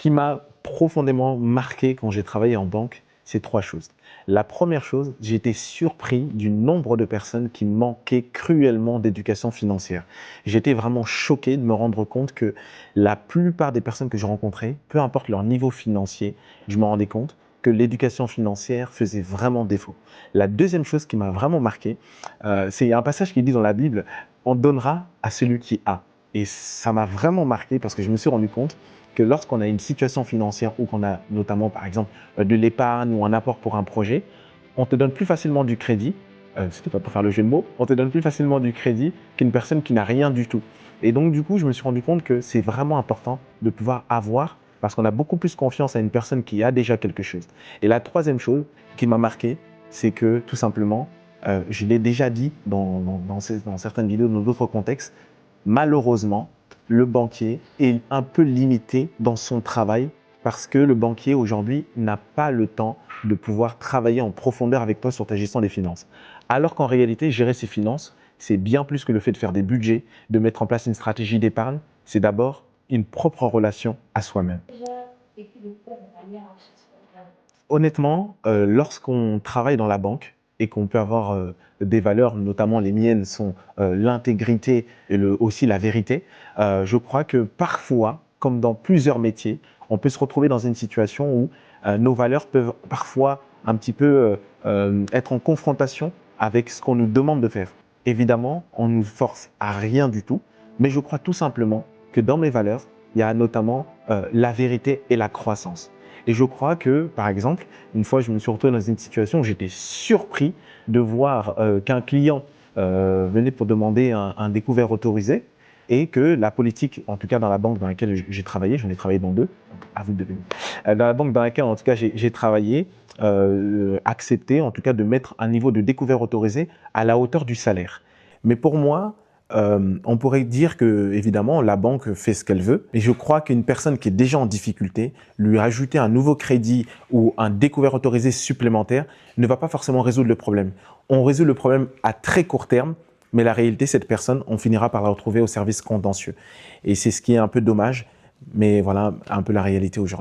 qui m'a profondément marqué quand j'ai travaillé en banque, c'est 3 choses. La première chose, j'ai été surpris du nombre de personnes qui manquaient cruellement d'éducation financière. J'étais vraiment choqué de me rendre compte que la plupart des personnes que je rencontrais, peu importe leur niveau financier, je me rendais compte que l'éducation financière faisait vraiment défaut. La deuxième chose qui m'a vraiment marqué, c'est un passage qui dit dans la Bible, on donnera à celui qui a. Et ça m'a vraiment marqué parce que je me suis rendu compte que lorsqu'on a une situation financière ou qu'on a notamment, par exemple, de l'épargne ou un apport pour un projet, on te donne plus facilement du crédit, c'était pas pour faire le jeu de mots, on te donne plus facilement du crédit qu'une personne qui n'a rien du tout. Et donc, du coup, je me suis rendu compte que c'est vraiment important de pouvoir avoir, parce qu'on a beaucoup plus confiance à une personne qui a déjà quelque chose. Et la troisième chose qui m'a marqué, c'est que tout simplement, je l'ai déjà dit dans certaines vidéos, dans d'autres contextes, malheureusement, le banquier est un peu limité dans son travail parce que le banquier aujourd'hui n'a pas le temps de pouvoir travailler en profondeur avec toi sur ta gestion des finances. Alors qu'en réalité, gérer ses finances, c'est bien plus que le fait de faire des budgets, de mettre en place une stratégie d'épargne. C'est d'abord une propre relation à soi-même. Honnêtement, lorsqu'on travaille dans la banque et qu'on peut avoir des valeurs, notamment les miennes sont l'intégrité et aussi la vérité, je crois que parfois, comme dans plusieurs métiers, on peut se retrouver dans une situation où nos valeurs peuvent parfois un petit peu être en confrontation avec ce qu'on nous demande de faire. Évidemment, on ne nous force à rien du tout, mais je crois tout simplement que dans mes valeurs, il y a notamment la vérité et la croissance. Et je crois que, par exemple, une fois, je me suis retrouvé dans une situation où j'étais surpris de voir qu'un client venait pour demander un découvert autorisé et que la politique, en tout cas dans la banque dans laquelle j'ai travaillé, j'en ai travaillé dans deux, à vous de deviner, dans la banque dans laquelle, en tout cas, j'ai travaillé, accepté, en tout cas, de mettre un niveau de découvert autorisé à la hauteur du salaire. Mais pour moi, on pourrait dire que, évidemment, la banque fait ce qu'elle veut. Et je crois qu'une personne qui est déjà en difficulté, lui ajouter un nouveau crédit ou un découvert autorisé supplémentaire ne va pas forcément résoudre le problème. On résout le problème à très court terme, mais la réalité, cette personne, on finira par la retrouver au service contentieux. Et c'est ce qui est un peu dommage, mais voilà un peu la réalité aujourd'hui.